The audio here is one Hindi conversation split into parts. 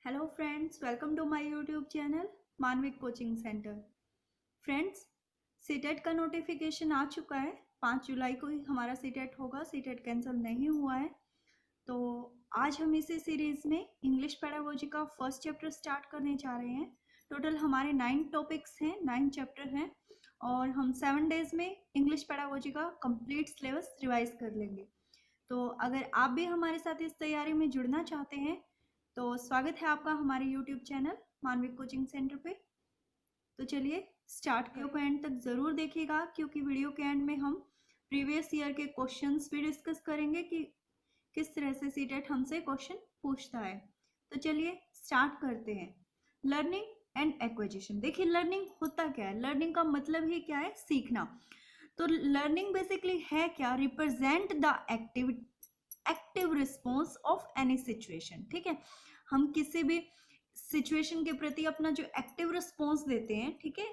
Hello friends, welcome to my YouTube channel Manvik coaching centre. Friends, CTET का नोटिफिकेशन आ चुका है। 5 जुलाई को ही हमारा सीटेट होगा। सीटेट कैंसिल नहीं हुआ है। तो आज हम इसी सीरीज़ में इंग्लिश पेडागोजी का फर्स्ट चैप्टर स्टार्ट करने जा रहे हैं। टोटल हमारे 9 टॉपिक्स हैं, 9 चैप्टर हैं और हम 7 डेज़ में इंग्लिश पेडागोजी का कंप्लीट सिलेबस रिवाइज कर लेंगे। तो अगर आप भी हमारे साथ इस तैयारी में जुड़ना चाहते हैं तो स्वागत है आपका हमारे YouTube channel Manvik coaching centre पे। तो चलिए स्टार्ट। वीडियो को एंड तक ज़रूर देखिएगा क्योंकि वीडियो के एंड में हम प्रीवियस ईयर के क्वेश्चंस भी डिस्कस करेंगे कि किस तरह से सीटेट हमसे क्वेश्चन पूछता है। तो चलिए स्टार्ट करते हैं। Learning and acquisition. देखिए, लर्निंग होता क्या है? लर्निंग का मतलब ही क्या है? सीखना। तो लर्निंग बेसिकली है क्या? Represent the active response of any situation. ठीक है, हम किसी भी सिचुएशन के प्रति अपना जो एक्टिव रिस्पॉन्स देते हैं, ठीक है,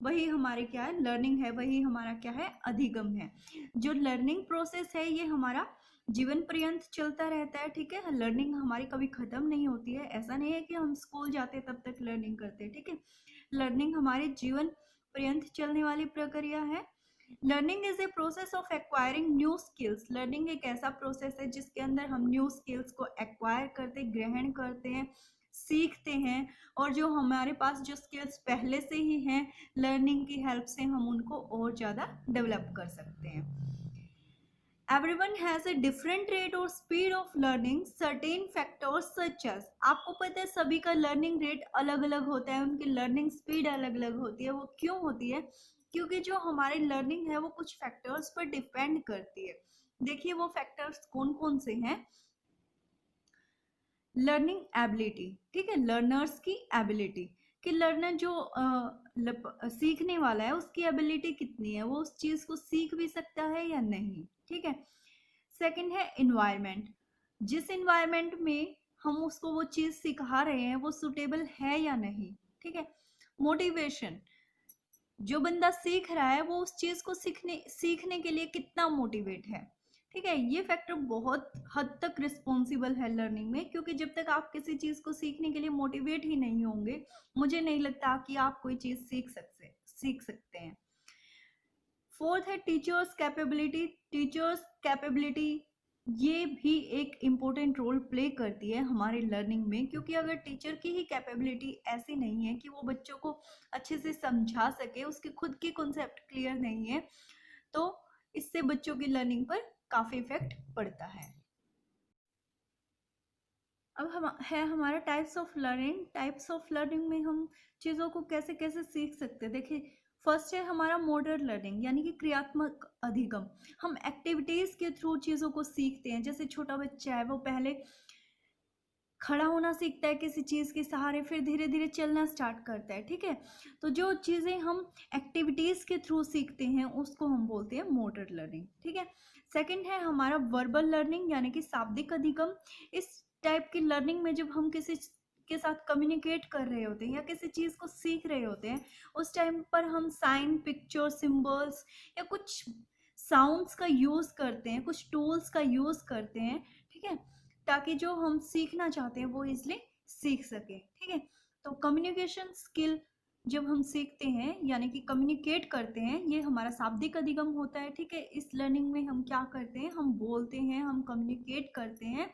वही हमारे क्या है? लर्निंग है। वही हमारा क्या है? अधिगम है। जो लर्निंग प्रोसेस है ये हमारा जीवन पर्यंत चलता रहता है। ठीक है, लर्निंग हमारी कभी खत्म नहीं होती है। ऐसा नहीं है कि हम स्कूल जाते तब तक लर्निंग करते हैं। ठीक है, लर्निंग हमारे जीवन पर्यंत चलने वाली प्रक्रिया है। Learning is a process of acquiring new skills. Learning एक ऐसा प्रोसेस है जिसके अंदर हम न्यू स्किल्स को एक्वायर करते, ग्रहण करते हैं, सीखते हैं और जो हमारे पास जो स्किल्स पहले से ही हैं, लर्निंग की हेल्प से हम उनको और ज़्यादा डेवलप कर सकते हैं। Everyone has a different rate or speed of learning. Certain factors such as, आपको पता है सभी का लर्निंग रेट अलग अलग होता है, उनकी लर्निंग स्पीड अलग अलग होती है। वो क्यों होती है? क्योंकि जो हमारी लर्निंग है वो कुछ फैक्टर्स पर डिपेंड करती है। देखिए वो फैक्टर्स कौन कौन से हैं। लर्निंग एबिलिटी, ठीक है, लर्नर्स की एबिलिटी कि लर्नर जो सीखने वाला है उसकी एबिलिटी कितनी है, वो उस चीज को सीख भी सकता है या नहीं। ठीक है। सेकंड है इन्वायरमेंट, जिस इन्वायरमेंट में हम उसको वो चीज सिखा रहे हैं वो सुटेबल है या नहीं। ठीक है। मोटिवेशन, जो बंदा सीख रहा है वो उस चीज को सीखने के लिए कितना मोटिवेट है। ठीक है, ये फैक्टर बहुत हद तक रिस्पॉन्सिबल है लर्निंग में, क्योंकि जब तक आप किसी चीज को सीखने के लिए मोटिवेट ही नहीं होंगे, मुझे नहीं लगता कि आप कोई चीज सीख सकते हैं। फोर्थ है टीचर्स कैपेबिलिटी। टीचर्स कैपेबिलिटी ये भी एक इम्पोर्टेंट रोल प्ले करती है हमारे लर्निंग में, क्योंकि अगर टीचर की ही कैपेबिलिटी ऐसी नहीं है कि वो बच्चों को अच्छे से समझा सके, उसके खुद की कॉन्सेप्ट क्लियर नहीं है, तो इससे बच्चों की लर्निंग पर काफ़ी इफेक्ट पड़ता है। अब हम है हमारा types of learning. Types of learning में हम चीज़ों को कैसे कैसे सीख सकते हैं। देखिए, फर्स्ट है हमारा मोटर लर्निंग, यानी कि क्रियात्मक अधिगम। हम एक्टिविटीज़ के थ्रू चीज़ों को सीखते हैं। जैसे छोटा बच्चा है, वो पहले खड़ा होना सीखता है किसी चीज़ के सहारे, फिर धीरे धीरे चलना स्टार्ट करता है। ठीक है, तो जो चीज़ें हम एक्टिविटीज़ के थ्रू सीखते हैं उसको हम बोलते हैं मोटर लर्निंग। ठीक है। सेकंड है हमारा वर्बल लर्निंग, यानी कि शाब्दिक अधिगम। इस टाइप की लर्निंग में जब हम किसी के साथ कम्युनिकेट कर रहे होते हैं या किसी चीज़ को सीख रहे होते हैं, उस टाइम पर हम साइन, पिक्चर, सिंबल्स या कुछ साउंड्स का यूज़ करते हैं, कुछ टूल्स का यूज़ करते हैं। ठीक है, ताकि जो हम सीखना चाहते हैं वो इजली सीख सके। ठीक है, तो कम्युनिकेशन स्किल जब हम सीखते हैं यानी कि कम्युनिकेट करते हैं, ये हमारा शाब्दिक अधिगम होता है। ठीक है, इस लर्निंग में हम क्या करते हैं? हम बोलते हैं, हम कम्युनिकेट करते हैं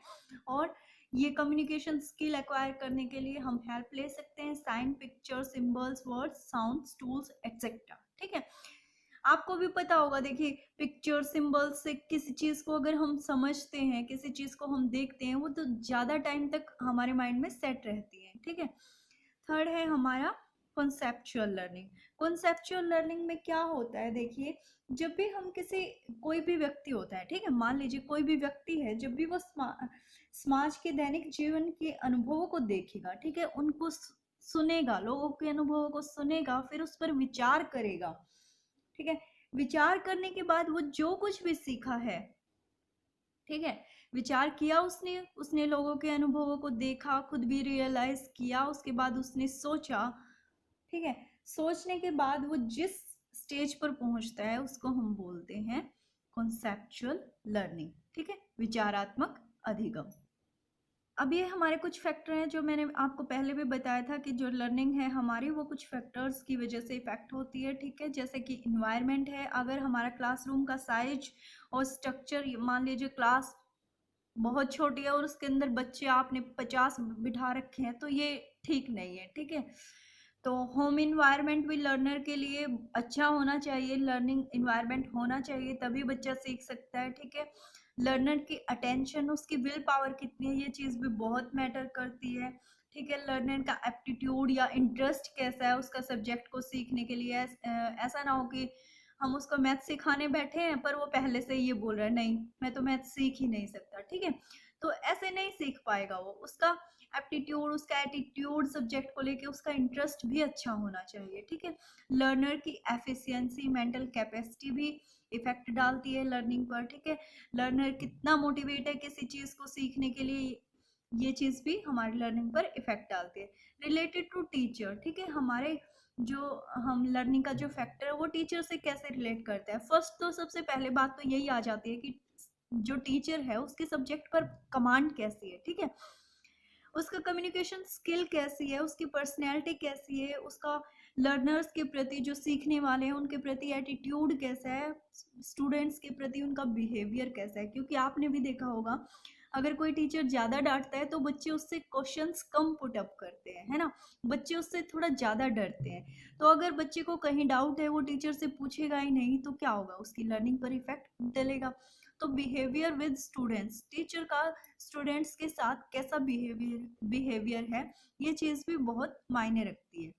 और ये कम्युनिकेशन स्किल एक्वायर करने के लिए हम हेल्प ले सकते हैं sign, picture, symbols, words, sounds, tools etcetera. ठीक है, आपको भी पता होगा। देखिए, पिक्चर, सिंबल से किसी चीज़ को अगर हम समझते हैं, किसी चीज़ को हम देखते हैं, वो तो ज़्यादा टाइम तक हमारे माइंड में सेट रहती है। ठीक है। थर्ड है हमारा कॉन्सेप्चुअल लर्निंग। कॉन्सेप्चुअल लर्निंग में क्या होता है? देखिए, जब भी हम कोई भी व्यक्ति होता है, ठीक है, मान लीजिए कोई भी व्यक्ति है, जब भी वो समाज के दैनिक जीवन के अनुभवों को देखेगा, ठीक है, उनको सुनेगा, लोगों के अनुभवों को सुनेगा, फिर उस पर विचार करेगा। ठीक है, विचार करने के बाद वो जो कुछ भी सीखा है, ठीक है, विचार किया उसने उसने लोगों के अनुभवों को देखा, खुद भी रियलाइज किया, उसके बाद उसने सोचा। ठीक है, सोचने के बाद वो जिस स्टेज पर पहुंचता है उसको हम बोलते हैं कॉन्सेप्चुअल लर्निंग। ठीक है, विचारात्मक अधिगम। अब ये हमारे कुछ फैक्टर हैं जो मैंने आपको पहले भी बताया था कि जो लर्निंग है हमारी वो कुछ फैक्टर्स की वजह से इफेक्ट होती है, ठीक है। जैसे कि इन्वायरमेंट है, अगर हमारा क्लासरूम का साइज और स्ट्रक्चर, मान लीजिए क्लास बहुत छोटी है और उसके अंदर बच्चे आपने 50 बिठा रखे हैं, तो ये ठीक नहीं है, ठीक है। तो होम इन्वायरमेंट भी लर्नर के लिए अच्छा होना चाहिए, लर्निंग इन्वायरमेंट होना चाहिए, तभी बच्चा सीख सकता है, ठीक है। लर्नर की अटेंशन, उसकी विल पावर कितनी है, ये चीज़ भी बहुत मैटर करती है, ठीक है। लर्नर का एप्टीट्यूड या इंटरेस्ट कैसा है उसका सब्जेक्ट को सीखने के लिए। ऐसा ना हो कि हम उसको मैथ सिखाने बैठे हैं पर वो पहले से ये बोल रहा है नहीं मैं तो मैथ सीख ही नहीं सकता, ठीक है। तो ऐसे नहीं सीख पाएगा वो। उसका एप्टीट्यूड, उसका एटीट्यूड सब्जेक्ट को लेके, उसका इंटरेस्ट भी अच्छा होना चाहिए, ठीक है। लर्नर की एफिशिएंसी, मेंटल कैपेसिटी भी इफेक्ट डालती है लर्निंग पर, ठीक है। लर्नर कितना मोटिवेट है किसी चीज को सीखने के लिए, ये चीज भी हमारी लर्निंग पर इफेक्ट डालती है। रिलेटेड टू टीचर, ठीक है। हमारे जो हम लर्निंग का जो फैक्टर है वो टीचर से कैसे रिलेट करता है। फर्स्ट तो सबसे पहले बात तो यही आ जाती है कि जो टीचर है उसके सब्जेक्ट पर कमांड कैसी है, ठीक है। उसका कम्युनिकेशन स्किल कैसी है, उसकी पर्सनैलिटी कैसी है, उसका लर्नर्स के प्रति, जो सीखने वाले हैं उनके प्रति एटीट्यूड कैसा है, स्टूडेंट्स के प्रति उनका बिहेवियर कैसा है। क्योंकि आपने भी देखा होगा अगर कोई टीचर ज़्यादा डांटता है तो बच्चे उससे क्वेश्चंस कम पुट अप करते हैं, है ना। बच्चे उससे थोड़ा ज़्यादा डरते हैं। तो अगर बच्चे को कहीं डाउट है वो टीचर से पूछेगा ही नहीं तो क्या होगा, उसकी लर्निंग पर इफेक्ट डलेगा। तो बिहेवियर विद स्टूडेंट्स, टीचर का स्टूडेंट्स के साथ कैसा बिहेवियर है, ये चीज़ भी बहुत मायने रखती है।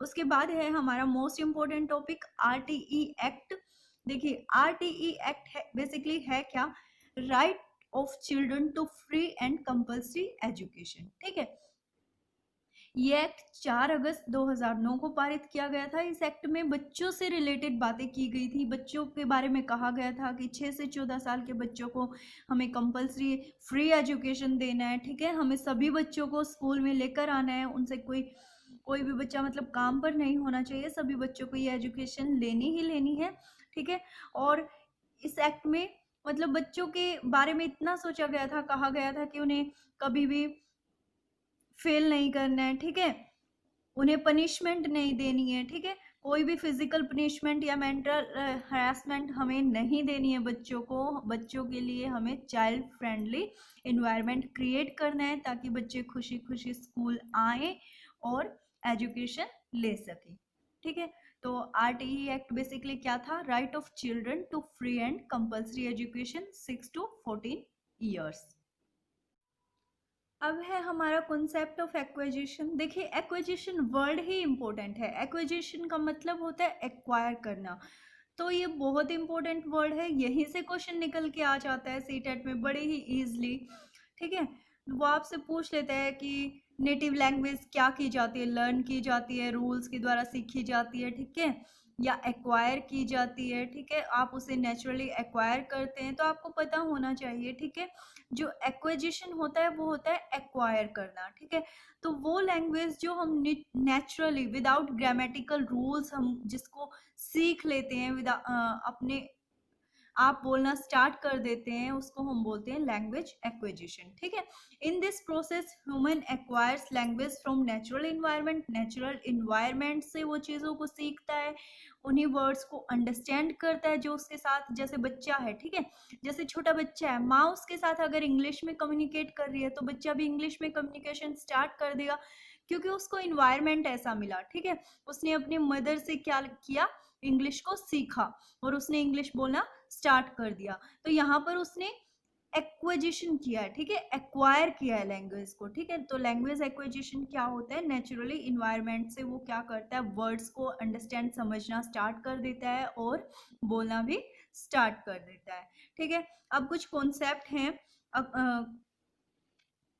उसके बाद है हमारा most important topic RTE act. देखिए आरटीई एक्ट है बेसिकली है क्या, right of children to free and compulsory education, ठीक है। ये एक्ट 4 अगस्त 2009 को पारित किया गया था। इस एक्ट में बच्चों से रिलेटेड बातें की गई थी। बच्चों के बारे में कहा गया था कि 6 से 14 साल के बच्चों को हमें कंपलसरी फ्री एजुकेशन देना है, ठीक है। हमें सभी बच्चों को स्कूल में लेकर आना है, उनसे कोई भी बच्चा मतलब काम पर नहीं होना चाहिए, सभी बच्चों को ये एजुकेशन लेनी ही लेनी है, ठीक है। और इस एक्ट में मतलब बच्चों के बारे में इतना सोचा गया था, कहा गया था कि उन्हें कभी भी फेल नहीं करना है, ठीक है। उन्हें पनिशमेंट नहीं देनी है, ठीक है। कोई भी फिजिकल पनिशमेंट या मेंटल हरासमेंट हमें नहीं देनी है बच्चों को। बच्चों के लिए हमें चाइल्ड फ्रेंडली इन्वायरमेंट क्रिएट करना है ताकि बच्चे खुशी खुशी स्कूल आए और एजुकेशन ले सकें, ठीक है। तो आरटीई एक्ट बेसिकली क्या था, right of children to free and compulsory education 6 to 14 years. अब है हमारा कॉन्सेप्ट ऑफ एक्विजिशन। देखिए एक्विजिशन वर्ड ही इंपॉर्टेंट है। एक्विजिशन का मतलब होता है एक्वायर करना, तो ये बहुत इंपॉर्टेंट वर्ड है। यहीं से क्वेश्चन निकल के आ जाता है सीटेट में बड़े ही इजीली, ठीक है। वो आपसे पूछ लेता है कि नेटिव लैंग्वेज क्या की जाती है, लर्न की जाती है, रूल्स के द्वारा सीखी जाती है, ठीक है, या एक्वायर की जाती है, ठीक है। आप उसे नेचुरली एक्वायर करते हैं, तो आपको पता होना चाहिए, ठीक है। जो एक्विजिशन होता है वो होता है एक्वायर करना, ठीक है। तो वो लैंग्वेज जो हम नेचुरली विदाउट ग्रामेटिकल रूल्स हम जिसको सीख लेते हैं, अपने आप बोलना स्टार्ट कर देते हैं, उसको हम बोलते हैं लैंग्वेज एक्विजिशन, ठीक है। In this process human acquires language from natural environment. Natural environment से वो चीज़ों को सीखता है, उन्हीं वर्ड्स को अंडरस्टैंड करता है जो उसके साथ, जैसे बच्चा है, ठीक है, जैसे छोटा बच्चा है, माँ उसके साथ अगर इंग्लिश में कम्युनिकेट कर रही है तो बच्चा भी इंग्लिश में कम्युनिकेशन स्टार्ट कर देगा, क्योंकि उसको इन्वायरमेंट ऐसा मिला, ठीक है। उसने अपने मदर से क्या किया, इंग्लिश को सीखा और उसने इंग्लिश बोलना स्टार्ट कर दिया। तो यहाँ पर उसने एक्विजिशन किया है, ठीक है, एक्वायर किया है लैंग्वेज को, ठीक है। तो लैंग्वेज एक्विजिशन क्या होता है, नेचुरली इन्वायरमेंट से वो क्या करता है, वर्ड्स को अंडरस्टैंड समझना स्टार्ट कर देता है और बोलना भी स्टार्ट कर देता है, ठीक है। अब कुछ कॉन्सेप्ट हैं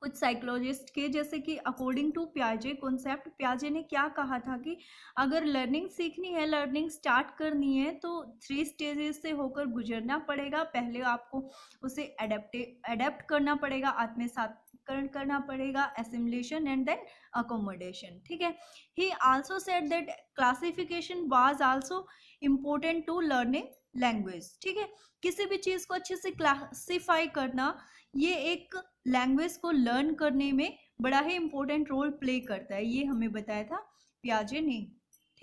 कुछ साइकोलॉजिस्ट के, जैसे कि अकॉर्डिंग टू प्याजे कॉन्सेप्ट, प्याजे ने क्या कहा था कि अगर लर्निंग सीखनी है, लर्निंग स्टार्ट करनी है तो 3 स्टेजेस से होकर गुजरना पड़ेगा। पहले आपको उसे एडेप्ट करना पड़ेगा, आत्मसात्करण करना पड़ेगा, एसिमिलेशन एंड देन अकोमोडेशन, ठीक है। He also said that classification was also important to learning language, ठीक है। किसी भी चीज़ को अच्छे से क्लासिफाई करना ये एक लैंग्वेज को लर्न करने में बड़ा ही इंपॉर्टेंट रोल प्ले करता है, ये हमें बताया था पियाजे ने।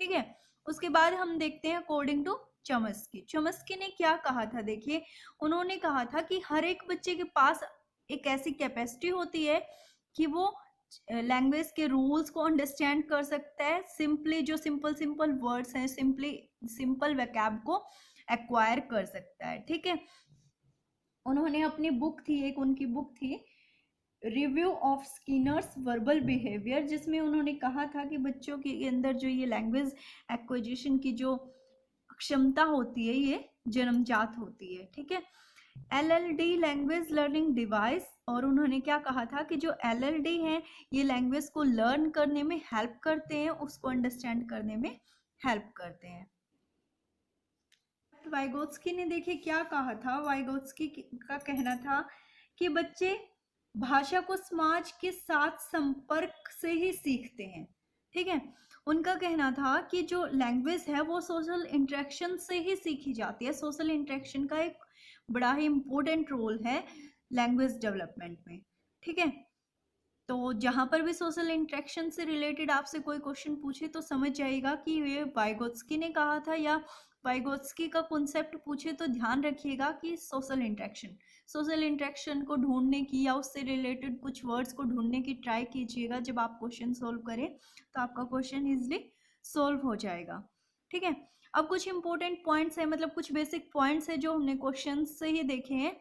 ठीक है, उसके बाद हम देखते हैं अकॉर्डिंग टू चॉम्स्की ने क्या कहा था। देखिए, उन्होंने कहा था कि हर एक बच्चे के पास एक ऐसी कैपेसिटी होती है कि वो लैंग्वेज के रूल्स को अंडरस्टैंड कर सकता है, सिंपली जो सिंपल वर्ड्स हैं, सिंपल वैकैब को एक्वायर कर सकता है। ठीक है, उन्होंने अपनी बुक थी, एक उनकी बुक थी review of Skinner's verbal behaviour, जिसमें उन्होंने कहा था कि बच्चों के अंदर जो ये लैंग्वेज एक्विजिशन की जो क्षमता होती है ये जन्मजात होती है। ठीक है, LLD लैंग्वेज लर्निंग डिवाइस, और उन्होंने क्या कहा था कि जो LLD है ये लैंग्वेज को लर्न करने में हेल्प करते हैं, उसको अंडरस्टैंड करने में हेल्प करते हैं। वाइगोत्स्की ने देखिए क्या कहा था। वाइगोत्स्की का कहना था कि बच्चे भाषा को समाज के साथ संपर्क से ही सीखते हैं। ठीक है, उनका कहना था कि जो लैंग्वेज है वो सोशल इंटरेक्शन से ही सीखी जाती है। सोशल इंटरेक्शन का एक बड़ा ही इम्पोर्टेंट रोल है लैंग्वेज डेवलपमेंट में। ठीक है, तो जहाँ पर भी सोशल इंटरेक्शन से रिलेटेड आपसे कोई क्वेश्चन पूछे तो समझ जाइएगा कि ये वाइगोत्स्की ने कहा था, या वाइगोत्स्की का कॉन्सेप्ट पूछे तो ध्यान रखिएगा कि सोशल इंटरेक्शन को ढूंढने की या उससे रिलेटेड कुछ वर्ड्स को ढूंढने की ट्राई कीजिएगा। जब आप क्वेश्चन सोल्व करें तो आपका क्वेश्चन इजिली सोल्व हो जाएगा। ठीक है, अब कुछ इंपॉर्टेंट पॉइंट्स है, मतलब कुछ बेसिक पॉइंट्स है जो हमने क्वेश्चन से ही देखे हैं।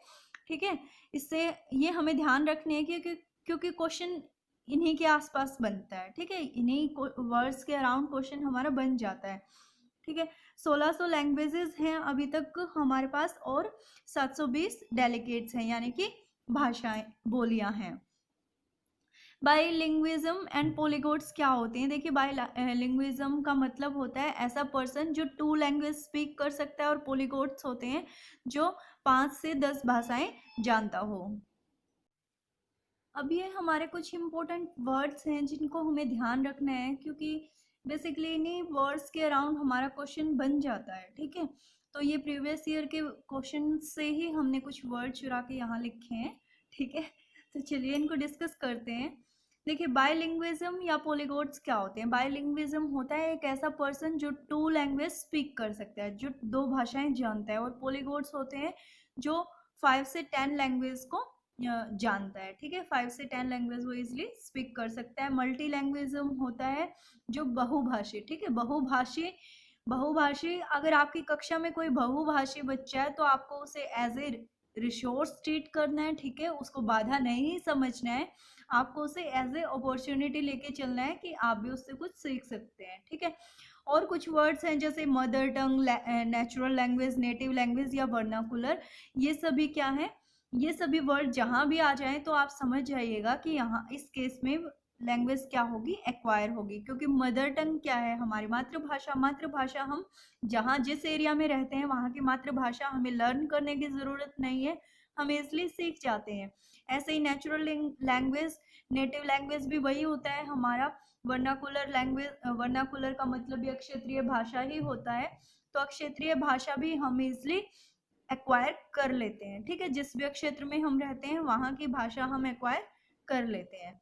ठीक है, इससे ये हमें ध्यान रखने हैं कि क्योंकि क्वेश्चन इन्हीं के आसपास बनता है। ठीक है, इन्हीं वर्ड्स के अराउंड क्वेश्चन हमारा बन जाता है। ठीक है, 1600 लैंग्वेजेस हैं अभी तक हमारे पास, और 720 डेलीगेट्स हैं, यानी कि भाषाएं, बोलियां हैं। बाईलिंग्विज्म एंड पॉलीगॉट्स क्या होते हैं। देखिए, बाईलिंग्विज्म का मतलब होता है ऐसा पर्सन जो 2 लैंग्वेज स्पीक कर सकता है, और पॉलीगॉट्स होते हैं जो 5 से 10 भाषाएं जानता हो। अब ये हमारे कुछ इम्पोर्टेंट वर्ड्स हैं जिनको हमें ध्यान रखना है, क्योंकि बेसिकली इन्हीं वर्ड्स के अराउंड हमारा क्वेश्चन बन जाता है। ठीक है, तो ये प्रीवियस ईयर के क्वेश्चन से ही हमने कुछ वर्ड चुरा के यहाँ लिखे हैं। ठीक है, तो चलिए इनको डिस्कस करते हैं। देखिए, बायलिंग्विज्म या पॉलीगॉट्स क्या होते हैं। बायलिंग्विज्म होता है एक ऐसा पर्सन जो 2 लैंग्वेज स्पीक कर सकता है, जो 2 भाषाएं जानता है, और पॉलीगॉट्स होते हैं जो 5 से 10 लैंग्वेज को जानता है। ठीक है, 5 से 10 लैंग्वेज वो इजिली स्पीक कर सकता है। मल्टी लैंग्वेजिज्म होता है जो बहुभाषी। ठीक है, बहुभाषी अगर आपकी कक्षा में कोई बहुभाषी बच्चा है तो आपको उसे एज ए रिसोर्स ट्रीट करना है। ठीक है, उसको बाधा नहीं समझना है, आपको उसे एज ए अपॉर्चुनिटी लेके चलना है कि आप भी उससे कुछ सीख सकते हैं। ठीक है, और कुछ वर्ड्स हैं जैसे mother tongue, natural language, native language या वर्नाकुलर। ये सभी क्या है, ये सभी वर्ड जहां भी आ जाएं तो आप समझ जाइएगा कि यहाँ इस केस में लैंग्वेज क्या होगी, एक्वायर होगी। क्योंकि मदर टंग क्या है, हमारी मातृभाषा हम जहाँ जिस एरिया में रहते हैं वहाँ की मातृभाषा हमें लर्न करने की ज़रूरत नहीं है, हम इसलिए सीख जाते हैं। ऐसे ही नेचुरल लैंग्वेज, नेटिव लैंग्वेज भी वही होता है हमारा। वर्नाकुलर लैंग्वेज, वर्नाकुलर का मतलब भी अक्षेत्रीय भाषा ही होता है, तो अक्षेत्रीय भाषा भी हम इजिली एक्वायर कर लेते हैं। ठीक है, जिस भी क्षेत्र में हम रहते हैं वहाँ की भाषा हम एक्वायर कर लेते हैं,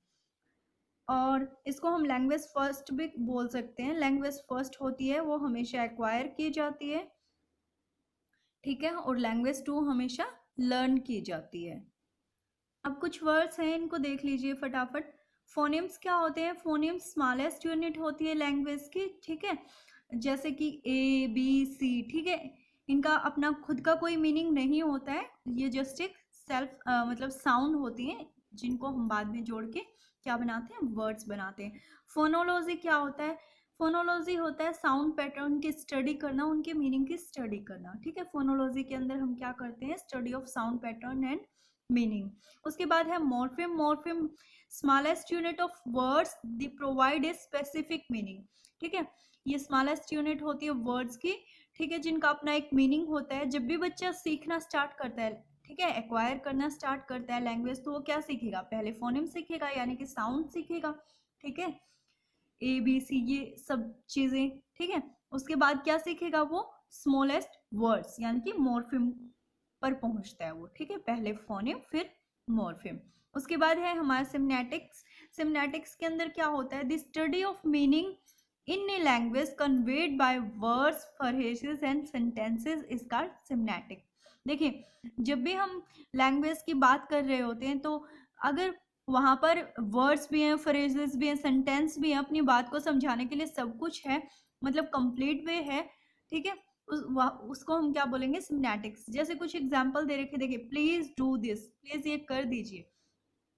और इसको हम लैंग्वेज फर्स्ट भी बोल सकते हैं। लैंग्वेज फर्स्ट होती है वो हमेशा एक्वायर की जाती है। ठीक है, और लैंग्वेज 2 हमेशा लर्न की जाती है। अब कुछ वर्ड्स हैं, इनको देख लीजिए फटाफट। फोनेम्स क्या होते हैं। फोनेम्स स्मॉलेस्ट यूनिट होती है लैंग्वेज की। ठीक है, जैसे कि ABC। ठीक है, इनका अपना खुद का कोई मीनिंग नहीं होता है, ये जस्ट एक सेल्फ मतलब साउंड होती है जिनको हम बाद में जोड़ के क्या बनाते हैं, वर्ड्स बनाते हैं। फोनोलॉजी क्या होता है। फोनोलॉजी होता है साउंड पैटर्न की स्टडी करना, उनके मीनिंग की स्टडी करना। ठीक है, फोनोलॉजी के अंदर हम क्या करते हैं, study of sound pattern and meaning. उसके बाद है morpheme. Morpheme smallest unit of words, they provide a specific meaning. ठीक है, ये स्मॉलेस्ट यूनिट होती है वर्ड्स की। ठीक है, जिनका अपना एक मीनिंग होता है। जब भी बच्चा सीखना स्टार्ट करता है, ठीक है, एक्वायर करना स्टार्ट करता है लैंग्वेज, तो वो क्या सीखेगा, पहले फोनेम सीखेगा यानी कि साउंड सीखेगा। ठीक है, ABC ये सब चीजें। ठीक है, उसके बाद क्या सीखेगा वो, स्मॉलेस्ट वर्ड्स यानी कि मॉर्फिम पर पहुंचता है वो। ठीक है, पहले फोनेम फिर मॉर्फेम। उसके बाद है हमारा सिमनेटिक्स। सिमनेटिक्स के अंदर क्या होता है, the study of meaning in a language conveyed by words, phrases and sentences is called semantic. देखिए, जब भी हम लैंग्वेज की बात कर रहे होते हैं तो अगर वहां पर वर्ड्स भी हैं, फ्रेजेस भी हैं, सेंटेंस भी हैं, अपनी बात को समझाने के लिए सब कुछ है, मतलब कंप्लीट वे है, ठीक है, उसको हम क्या बोलेंगे, सिमनेटिक्स। जैसे कुछ एग्जांपल दे रखे, देखिए, प्लीज डू दिस, प्लीज ये कर दीजिए,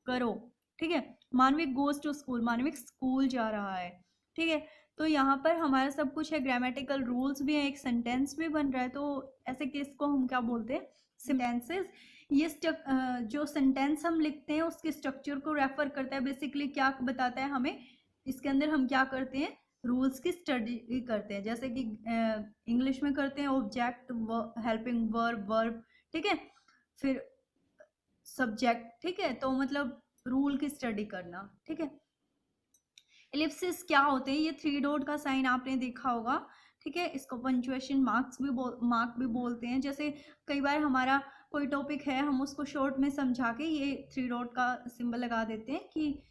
करो, ठीक है। मानविक गोज टू स्कूल, मानविक स्कूल जा रहा है, ठीक है। तो यहाँ पर हमारा सब कुछ है, ग्रामेटिकल रूल्स भी हैं, एक सेंटेंस भी बन रहा है, तो ऐसे केस को हम क्या बोलते हैं, सेंटेंसेस। ये जो सेंटेंस हम लिखते हैं उसके स्ट्रक्चर को रेफर करता है, बेसिकली क्या बताता है हमें, इसके अंदर हम क्या करते हैं, रूल्स की स्टडी करते हैं। जैसे कि इंग्लिश में करते हैं ऑब्जेक्ट, हेल्पिंग वर्ब, वर्ब, ठीक है, फिर सब्जेक्ट, ठीक है, तो मतलब रूल की स्टडी करना, ठीक है। एलिप्सिस क्या होते हैं, ये 3 डॉट का साइन आपने देखा होगा, ठीक है। इसको पंक्चुएशन मार्क भी बोलते हैं। जैसे कई बार हमारा कोई टॉपिक है, हम उसको शॉर्ट में समझा के ये 3 डॉट का सिंबल लगा देते हैं कि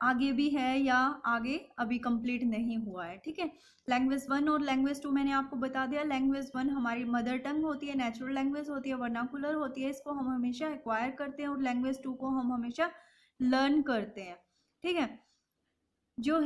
आगे भी है या आगे अभी कंप्लीट नहीं हुआ है, ठीक है। लैंग्वेज 1 और लैंग्वेज 2 मैंने आपको बता दिया। लैंग्वेज 1 हमारी मदर टंग होती है, नेचुरल लैंग्वेज होती है, वर्नाकुलर होती है, इसको हम हमेशा एक्वायर करते हैं, और लैंग्वेज 2 को हम हमेशा लर्न करते हैं, ठीक है। जो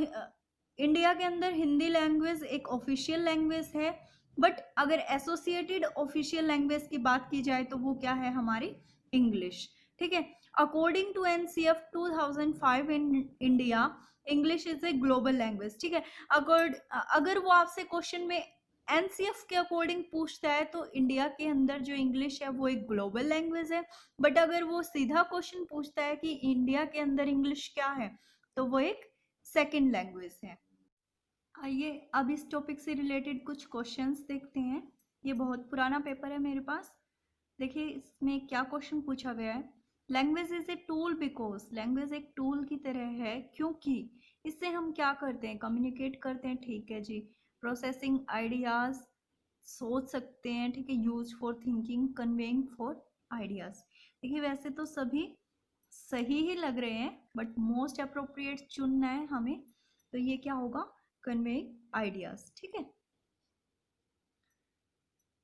इंडिया के अंदर हिंदी लैंग्वेज एक ऑफिशियल लैंग्वेज है, बट अगर एसोसिएटेड ऑफिशियल लैंग्वेज की बात की जाए तो वो क्या है, हमारी इंग्लिश, ठीक है। According to NCF 2005 in India, English is a global language, ठीक है। अगर वो आपसे क्वेश्चन में एनसीएफ के अकॉर्डिंग पूछता है तो इंडिया के अंदर जो इंग्लिश है वो एक ग्लोबल लैंग्वेज है, बट अगर वो सीधा क्वेश्चन पूछता है कि इंडिया के अंदर इंग्लिश क्या है, तो वो एक सेकेंड लैंग्वेज है। आइए अब इस टॉपिक से रिलेटेड कुछ क्वेश्चंस देखते हैं। ये बहुत पुराना पेपर है मेरे पास। देखिए इसमें क्या क्वेश्चन पूछा गया है, language is a tool because, language एक टूल की तरह है क्योंकि इससे हम क्या करते हैं, कम्युनिकेट करते हैं, ठीक है जी, प्रोसेसिंग आइडियाज, सोच सकते हैं, ठीक है, use for thinking, conveying for ideas. देखिए वैसे तो सभी सही ही लग रहे हैं, बट मोस्ट अप्रोप्रिएट चुनना है हमें, तो ये क्या होगा, कन्वेइंग आइडियाज, ठीक है।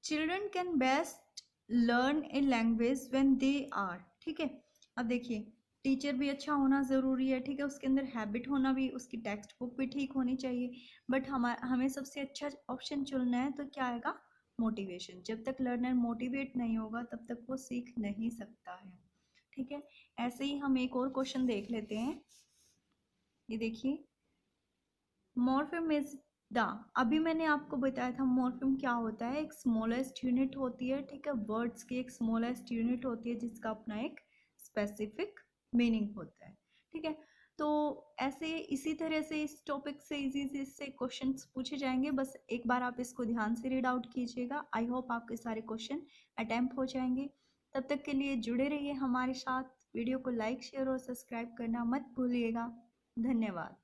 Children can best learn a language when they are, ठीक है। अब देखिए टीचर भी अच्छा होना ज़रूरी है, ठीक है, उसके अंदर हैबिट होना भी, उसकी टेक्स्ट बुक भी ठीक होनी चाहिए, बट हमें सबसे अच्छा ऑप्शन चुनना है, तो क्या आएगा, मोटिवेशन। जब तक लर्नर मोटिवेट नहीं होगा तब तक वो सीख नहीं सकता है, ठीक है। ऐसे ही हम एक और क्वेश्चन देख लेते हैं। ये देखिए, मॉर्फेम इज द, अभी मैंने आपको बताया था मॉर्फेम क्या होता है, एक स्मॉलेस्ट यूनिट होती है, ठीक है, वर्ड्स की एक स्मॉलेस्ट यूनिट होती है जिसका अपना एक स्पेसिफिक मीनिंग होता है, ठीक है। तो ऐसे इसी तरह से इस टॉपिक से इजी से क्वेश्चंस पूछे जाएंगे, बस एक बार आप इसको ध्यान से रीड आउट कीजिएगा। आई होप आपके सारे क्वेश्चन अटेम्प्ट हो जाएंगे। तब तक के लिए जुड़े रहिए हमारे साथ, वीडियो को लाइक, शेयर और सब्सक्राइब करना मत भूलिएगा। धन्यवाद।